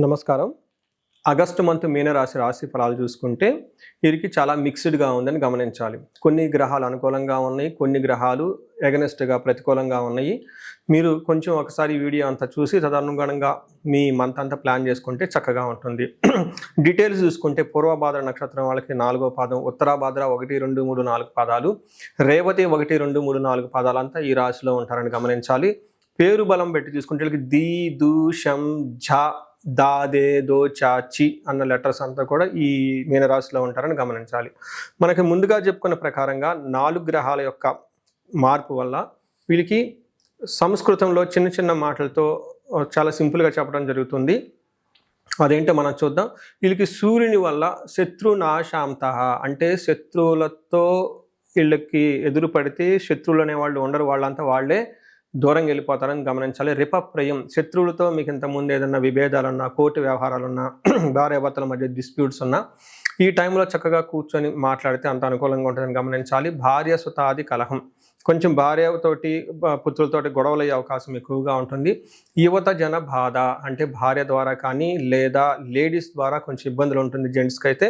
నమస్కారం. August month రాశి ఫలాలు చూసుకుంటే వీరికి చాలా మిక్స్డ్‌గా ఉందని గమనించాలి. కొన్ని గ్రహాలు అనుకూలంగా ఉన్నాయి. కొన్ని గ్రహాలు ఎగనెస్ట్‌గా ప్రతికూలంగా ఉన్నాయి. మీరు కొంచెం ఒకసారి వీడియో అంతా చూసి తదనుగుణంగా మీ మంత్ అంతా ప్లాన్ చేసుకుంటే చక్కగా ఉంటుంది. డీటెయిల్స్ చూసుకుంటే పూర్వభాద్ర నక్షత్రం వాళ్ళకి 4వ పాదం, ఉత్తరాభాద్ర 1, 2, 3, 4 పాదాలు, రేవతి 1, 2, 3, 4 పాదాలంతా ఈ రాశిలో ఉంటారని గమనించాలి. పేరు బలం పెట్టి చూసుకుంటే వీళ్ళకి ది, దు, షం, ఝ, దా, దే, దో, చా, చి అన్న లెటర్స్ అంతా కూడా ఈ మీనరాశిలో ఉంటారని గమనించాలి. మనకి ముందుగా చెప్పుకున్న ప్రకారంగా 4 గ్రహాల యొక్క మార్పు వల్ల వీళ్ళకి సంస్కృతంలో చిన్న చిన్న మాటలతో చాలా సింపుల్గా చెప్పడం జరుగుతుంది. అదేంటో మనం చూద్దాం. వీళ్ళకి సూర్యుని వల్ల శత్రునాశాంతః అంటే శత్రువులతో వీళ్ళకి ఎదురు పడితే శత్రువులు అనేవాళ్ళు ఉండరు, వాళ్ళంతా వాళ్ళే దూరంగా వెళ్ళిపోతారని గమనించాలి. రిపప్రయం శత్రువులతో మీకు ఇంతకుముందు ఏదన్నా విభేదాలున్నా, కోర్టు వ్యవహారాలున్నా, భార్యాభర్తల మధ్య డిస్ప్యూట్స్ ఉన్నా ఈ టైంలో చక్కగా కూర్చొని మాట్లాడితే అంత అనుకూలంగా ఉంటుందని గమనించాలి. భార్య సుతాది కలహం కొంచెం భార్యతోటి పుత్రులతోటి గొడవలు అయ్యే అవకాశం ఎక్కువగా ఉంటుంది. యువత జన బాధ అంటే భార్య ద్వారా కానీ లేదా లేడీస్ ద్వారా కొంచెం ఇబ్బందులు ఉంటుంది. జెంట్స్కి అయితే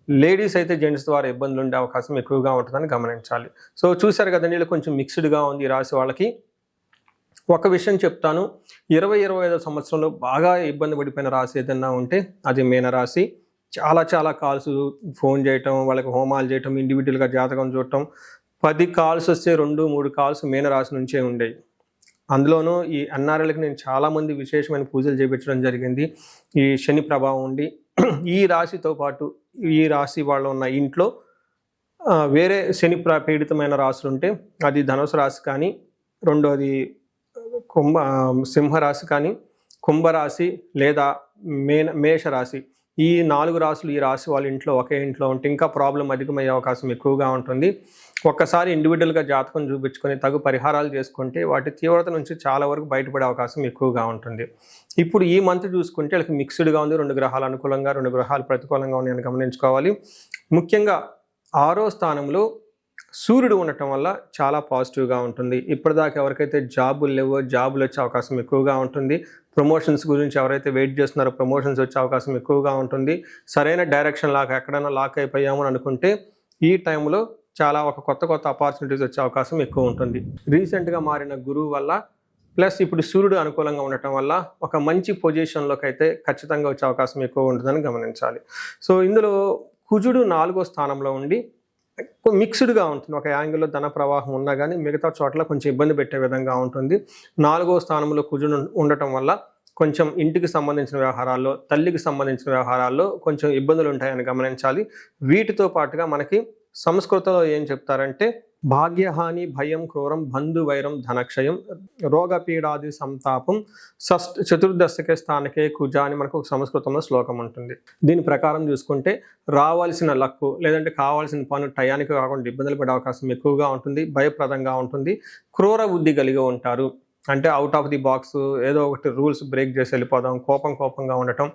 లేడీస్ అయితే జెంట్స్ ద్వారా ఇబ్బందులు ఉండే అవకాశం ఎక్కువగా ఉంటుందని గమనించాలి. సో చూశారు కదండి, వీళ్ళు కొంచెం మిక్స్డ్గా ఉంది ఈ రాశి వాళ్ళకి. ఒక విషయం చెప్తాను, 20-25 సంవత్సరంలో బాగా ఇబ్బంది పడిపోయిన రాశి ఏదన్నా ఉంటే అది మీనరాశి. చాలా కాల్స్, ఫోన్ చేయటం, వాళ్ళకి హోమాలు చేయటం, ఇండివిజువల్గా జాతకం చూడటం, 10 కాల్స్ వస్తే 2-3 కాల్స్ మీనరాశి నుంచే ఉండేవి. అందులోనూ ఈ ఎన్ఆర్ఎల్కి నేను చాలామంది విశేషమైన పూజలు చేయించడం జరిగింది. ఈ శని ప్రభావం ఉండి ఈ రాశితో పాటు ఈ రాశి వాళ్ళు ఉన్న ఇంట్లో వేరే శని పీడితమైన రాశులు ఉంటే అది ధనుసు రాశి కానీ, రెండోది సింహరాశి కానీ, కుంభరాశి లేదా మేషరాశి, ఈ 4 రాశులు ఈ రాశి వాళ్ళ ఇంట్లో ఒకే ఇంట్లో ఉంటే ఇంకా ప్రాబ్లం అధికమయ్యే అవకాశం ఎక్కువగా ఉంటుంది. ఒక్కసారి ఇండివిజువల్గా జాతకం చూపించుకొని తగు పరిహారాలు చేసుకుంటే వాటి తీవ్రత నుంచి చాలా వరకు బయటపడే అవకాశం ఎక్కువగా ఉంటుంది. ఇప్పుడు ఈ మంత్ చూసుకుంటే వాళ్ళకి మిక్స్డ్గా ఉంది. 2 గ్రహాలు అనుకూలంగా, 2 గ్రహాలు ప్రతికూలంగా ఉన్నాయని గమనించుకోవాలి. ముఖ్యంగా 6వ స్థానంలో సూర్యుడు ఉండటం వల్ల చాలా పాజిటివ్గా ఉంటుంది. ఇప్పటిదాకా ఎవరికైతే జాబులు లేవో జాబులు వచ్చే అవకాశం ఎక్కువగా ఉంటుంది. ప్రమోషన్స్ గురించి ఎవరైతే వెయిట్ చేస్తున్నారో ప్రమోషన్స్ వచ్చే అవకాశం ఎక్కువగా ఉంటుంది. సరైన డైరెక్షన్ ఎక్కడైనా లాక్ అయిపోయాము అని అనుకుంటే ఈ టైంలో చాలా కొత్త ఆపర్చునిటీస్ వచ్చే అవకాశం ఎక్కువ ఉంటుంది. రీసెంట్గా మారిన గురువు వల్ల ప్లస్ ఇప్పుడు సూర్యుడు అనుకూలంగా ఉండటం వల్ల ఒక మంచి పొజిషన్లోకి అయితే ఖచ్చితంగా వచ్చే అవకాశం ఎక్కువ ఉంటుందని గమనించాలి. సో ఇందులో కుజుడు 4వ స్థానంలో ఉండి మిక్స్డ్గా ఉంటుంది. ఒక యాంగిల్లో ధన ప్రవాహం ఉన్నా కానీ మిగతా చోట్ల కొంచెం ఇబ్బంది పెట్టే విధంగా ఉంటుంది. 4వ స్థానంలో కుజుడు ఉండటం వల్ల కొంచెం ఇంటికి సంబంధించిన వ్యవహారాల్లో, తల్లికి సంబంధించిన వ్యవహారాల్లో కొంచెం ఇబ్బందులు ఉంటాయని గమనించాలి. వీటితో పాటుగా మనకి సంస్కృతంలో ఏం చెప్తారంటే భాగ్యహాని, భయం, క్రూరం, బంధు వైరం, ధనక్షయం, రోగపీడాది సంతాపం, చతుర్దశకే స్థానకే కుజ అని మనకు ఒక సంస్కృతంలో శ్లోకం ఉంటుంది. దీని ప్రకారం చూసుకుంటే రావాల్సిన లక్కు లేదంటే కావాల్సిన పనులు టయానికి కాకుండా ఇబ్బందులు పడే అవకాశం ఎక్కువగా ఉంటుంది. భయప్రదంగా ఉంటుంది. క్రూర బుద్ధి కలిగి ఉంటారు. అంటే అవుట్ ఆఫ్ ది బాక్స్ ఏదో ఒకటి రూల్స్ బ్రేక్ చేసి వెళ్ళిపోదాం, కోపంగా ఉండటం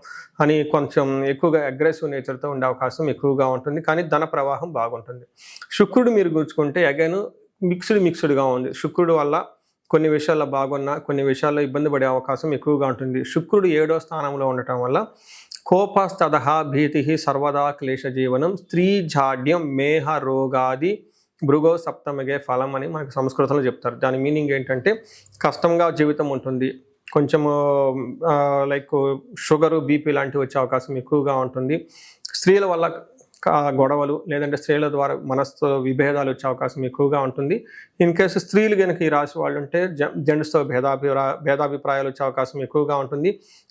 అని కొంచెం ఎక్కువగా అగ్రెసివ్ నేచర్తో ఉండే అవకాశం ఎక్కువగా ఉంటుంది. కానీ ధన ప్రవాహం బాగుంటుంది. శుక్రుడు మీరు గుర్చుకుంటే అగైన్ మిక్స్డ్గా ఉంది. శుక్రుడు వల్ల కొన్ని విషయాల్లో బాగున్నా కొన్ని విషయాల్లో ఇబ్బంది పడే అవకాశం ఎక్కువగా ఉంటుంది. శుక్రుడు 7వ స్థానంలో ఉండటం వల్ల కోపస్తదహ భీతి సర్వదా క్లేశ జీవనం, స్త్రీ జాడ్యం, మేహ రోగాది, భృగో సప్తమిగే ఫలం అని మనకు సంస్కృతంలో చెప్తారు. దాని మీనింగ్ ఏంటంటే కష్టంగా జీవితం ఉంటుంది. కొంచెము లైక్ షుగరు, బీపీ లాంటివి వచ్చే అవకాశం ఎక్కువగా ఉంటుంది. స్త్రీల వల్ల గొడవలు లేదంటే స్త్రీల ద్వారా మనస్సు విభేదాలు వచ్చే అవకాశం ఎక్కువగా ఉంటుంది. ఇన్ కేసు స్త్రీలు కనుక ఈ రాశి వాళ్ళు ఉంటే జెంట్స్తో భేదాభిప్రాయాలు వచ్చే అవకాశం ఎక్కువగా ఉంటుంది.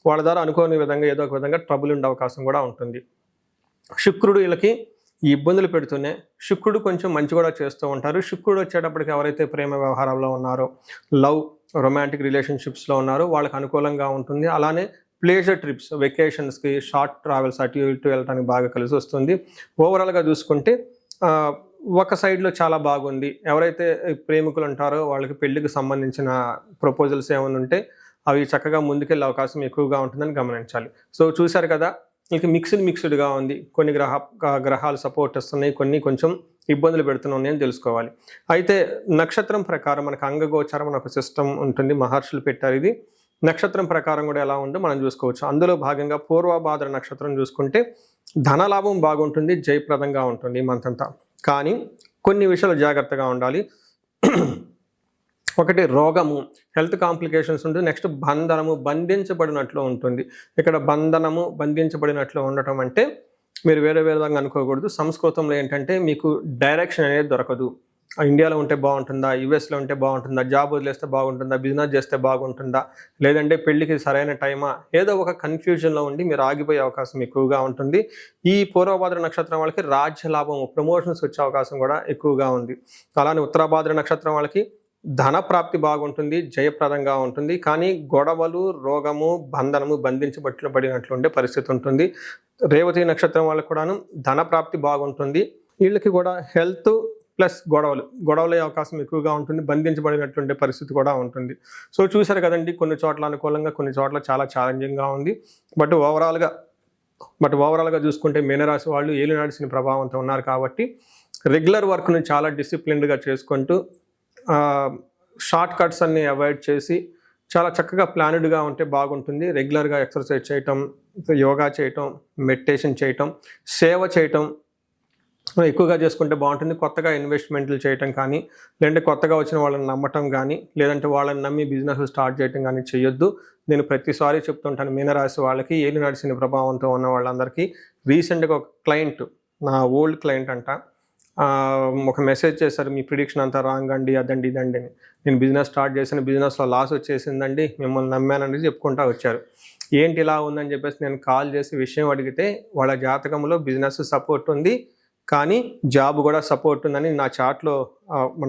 వాళ్ళ ద్వారా అనుకోని విధంగా ఏదో ఒక విధంగా ట్రబుల్ ఉండే అవకాశం కూడా ఉంటుంది. శుక్రుడు వీళ్ళకి ఈ ఇబ్బందులు పెడుతూనే శుక్రుడు కొంచెం మంచి కూడా చేస్తూ ఉంటారు. శుక్రుడు వచ్చేటప్పటికి ఎవరైతే ప్రేమ వ్యవహారంలో ఉన్నారో, రొమాంటిక్ రిలేషన్షిప్స్లో ఉన్నారో వాళ్ళకి అనుకూలంగా ఉంటుంది. అలానే ప్లేజర్ ట్రిప్స్, వెకేషన్స్కి, షార్ట్ ట్రావెల్స్ అటు ఇటు వెళ్ళడానికి బాగా కలిసి వస్తుంది. ఓవరాల్గా చూసుకుంటే ఒక సైడ్లో చాలా బాగుంది. ఎవరైతే ప్రేమికులు ఉంటారో వాళ్ళకి పెళ్లికి సంబంధించిన ప్రపోజల్స్ ఏమైనా ఉంటే అవి చక్కగా ముందుకెళ్ళే అవకాశం ఎక్కువగా ఉంటుందని గమనించాలి. సో చూశారు కదా, ఇక మిక్స్డ్గా ఉంది. కొన్ని గ్రహాలు సపోర్ట్ వస్తున్నాయి, కొన్ని కొంచెం ఇబ్బందులు పెడుతున్నాయి అని తెలుసుకోవాలి. అయితే నక్షత్రం ప్రకారం మనకు అంగగోచారం అని ఒక సిస్టమ్ ఉంటుంది, మహర్షులు పెట్టారు. ఇది నక్షత్రం ప్రకారం కూడా ఎలా ఉందో మనం చూసుకోవచ్చు. అందులో భాగంగా పూర్వభాద్ర నక్షత్రం చూసుకుంటే ధనలాభం బాగుంటుంది, జయప్రదంగా ఉంటుంది ఈ మంత్ అంతా. కానీ కొన్ని విషయాలు జాగ్రత్తగా ఉండాలి. ఒకటి రోగము, హెల్త్ కాంప్లికేషన్స్ ఉంటుంది. నెక్స్ట్ బంధనము, బంధించబడినట్లు ఉంటుంది. ఇక్కడ బంధనము, బంధించబడినట్లు ఉండటం అంటే మీరు వేరే విధంగా అనుకోకూడదు. సంస్కృతంలో ఏంటంటే మీకు డైరెక్షన్ అనేది దొరకదు. ఇండియాలో ఉంటే బాగుంటుందా, యుఎస్లో ఉంటే బాగుంటుందా, జాబ్ వదిలేస్తే బాగుంటుందా, బిజినెస్ చేస్తే బాగుంటుందా, లేదంటే పెళ్లికి సరైన టైమా, ఏదో ఒక కన్ఫ్యూజన్లో ఉండి మీరు ఆగిపోయే అవకాశం ఎక్కువగా ఉంటుంది. ఈ పూర్వభాద్ర నక్షత్రం వాళ్ళకి రాజ్య లాభము, ప్రమోషన్స్ వచ్చే అవకాశం కూడా ఎక్కువగా ఉంది. అలానే ఉత్తరాభాద్ర నక్షత్రం వాళ్ళకి ధన ప్రాప్తి బాగుంటుంది, జయప్రదంగా ఉంటుంది. కానీ గొడవలు, రోగము, బంధనము, బంధించబడినట్లు ఉండే పరిస్థితి ఉంటుంది. రేవతి నక్షత్రం వాళ్ళకి కూడాను ధన ప్రాప్తి బాగుంటుంది. వీళ్ళకి కూడా హెల్త్ ప్లస్ గొడవలయ్యే అవకాశం ఎక్కువగా ఉంటుంది, బంధించబడినట్లుండే పరిస్థితి కూడా ఉంటుంది. సో చూశారు కదండి, కొన్ని చోట్ల అనుకూలంగా, కొన్ని చోట్ల చాలా ఛాలెంజింగ్గా ఉంది. బట్ ఓవరాల్గా చూసుకుంటే మీనరాశి వాళ్ళు ఏలినాటి శని ప్రభావంతో ఉన్నారు కాబట్టి రెగ్యులర్ వర్క్ను చాలా డిసిప్లిన్డ్గా చేసుకుంటూ షార్ట్ కట్స్ అన్ని అవాయిడ్ చేసి చాలా చక్కగా ప్లానెడ్గా ఉంటే బాగుంటుంది. రెగ్యులర్గా ఎక్సర్సైజ్ చేయటం, యోగా చేయటం, మెడిటేషన్ చేయటం, సేవ చేయటం ఎక్కువగా చేసుకుంటే బాగుంటుంది. కొత్తగా ఇన్వెస్ట్మెంట్లు చేయటం కానీ, లేదంటే కొత్తగా వచ్చిన వాళ్ళని నమ్మటం కానీ, లేదంటే వాళ్ళని నమ్మి బిజినెస్ స్టార్ట్ చేయటం కానీ చేయొద్దు. నేను ప్రతిసారి చెప్తుంటాను, మీనరాశి వాళ్ళకి ఏలినాటి శని ప్రభావంతో ఉన్న వాళ్ళందరికీ. రీసెంట్గా ఒక క్లయింట్, నా ఓల్డ్ క్లయింట్ అంట, ఒక మెసేజ్ చేశారు, మీ ప్రిడిక్షన్ అంతా రాంగ్ అండి, అదండి ఇదండి అని. నేను బిజినెస్ స్టార్ట్ చేసిన, బిజినెస్లో లాస్ వచ్చేసిందండి, మిమ్మల్ని నమ్మానండి చెప్పుకుంటూ వచ్చారు. ఏంటి ఇలా ఉందని చెప్పేసి నేను కాల్ చేసి విషయం అడిగితే వాళ్ళ జాతకంలో బిజినెస్ సపోర్ట్ ఉంది, కానీ జాబ్ కూడా సపోర్ట్ ఉందని నా చాట్లో,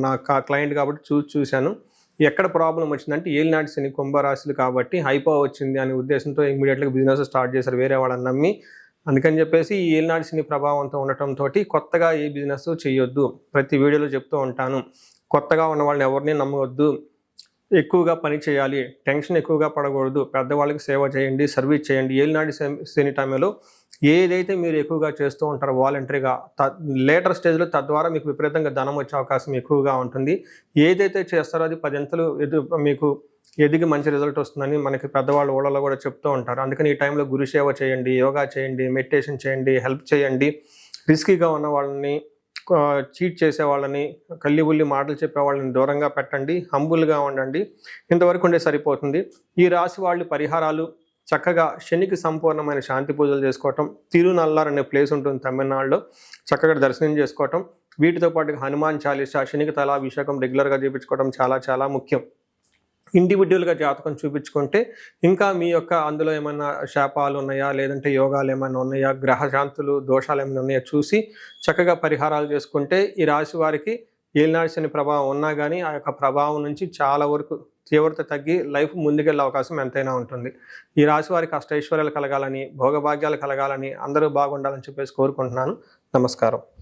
నా క్లయింట్ కాబట్టి చూశాను. ఎక్కడ ప్రాబ్లం వచ్చిందంటే ఏలినాటి శని కుంభరాశులు కాబట్టి హైపో వచ్చింది అనే ఉద్దేశంతో ఇమీడియట్గా బిజినెస్ స్టార్ట్ చేశారు వేరే వాళ్ళని నమ్మి. అందుకని చెప్పేసి ఈ ఏలినాటి శని ప్రభావంతో ఉండటంతో కొత్తగా ఏ బిజినెస్ చేయొద్దు. ప్రతి వీడియోలో చెప్తూ ఉంటాను, కొత్తగా ఉన్న వాళ్ళని ఎవరిని నమ్మవద్దు, ఎక్కువగా పని చేయాలి, టెన్షన్ ఎక్కువగా పడకూడదు, పెద్దవాళ్ళకి సేవ చేయండి, సర్వీస్ చేయండి. ఏలినాటి శని టైంలో ఏదైతే మీరు ఎక్కువగా చేస్తూ ఉంటారో వాలంటరీగా లేటర్ స్టేజ్లో, తద్వారా మీకు విపరీతంగా ధనం వచ్చే అవకాశం ఎక్కువగా ఉంటుంది. ఏదైతే చేస్తారో అది 10 అంతలు మీకు ఎదిగి మంచి రిజల్ట్ వస్తుందని మనకి పెద్దవాళ్ళు ఊళ్ళలో కూడా చెప్తూ ఉంటారు. అందుకని ఈ టైంలో గురుసేవ చేయండి, యోగా చేయండి, మెడిటేషన్ చేయండి, హెల్ప్ చేయండి. రిస్కీగా ఉన్న వాళ్ళని, చీట్ చేసే వాళ్ళని, కల్లిబుల్లి మాటలు చెప్పే వాళ్ళని దూరంగా పెట్టండి, హంబుల్గా ఉండండి. ఇంతవరకు ఉండే సరిపోతుంది. ఈ రాశి వాళ్ళు పరిహారాలు చక్కగా శనికి సంపూర్ణమైన శాంతి పూజలు చేసుకోవటం, తిరునల్లార్ అనే ప్లేస్ ఉంటుంది తమిళనాడులో, చక్కగా దర్శనం చేసుకోవటం, వీటితో పాటు హనుమాన్ చాలీసా, శనికి తలాభిషేకం రెగ్యులర్గా చేయించుకోవడం చాలా చాలా ముఖ్యం. ఇండివిజువల్గా జాతకం చూపించుకుంటే ఇంకా మీ యొక్క అందులో ఏమైనా శాపాలు ఉన్నాయా, లేదంటే యోగాలు ఏమైనా ఉన్నాయా, గ్రహశాంతులు దోషాలు ఏమైనా ఉన్నాయా చూసి చక్కగా పరిహారాలు చేసుకుంటే ఈ రాశి వారికి ఏలినాటి శని ప్రభావం ఉన్నా కానీ ఆ యొక్క ప్రభావం నుంచి చాలా వరకు తీవ్రత తగ్గి లైఫ్ ముందుకెళ్ళే అవకాశం ఎంతైనా ఉంటుంది. ఈ రాశి వారికి అష్టైశ్వర్యాలు కలగాలని, భోగభాగ్యాలు కలగాలని, అందరూ బాగుండాలని చెప్పేసి కోరుకుంటున్నాను. నమస్కారం.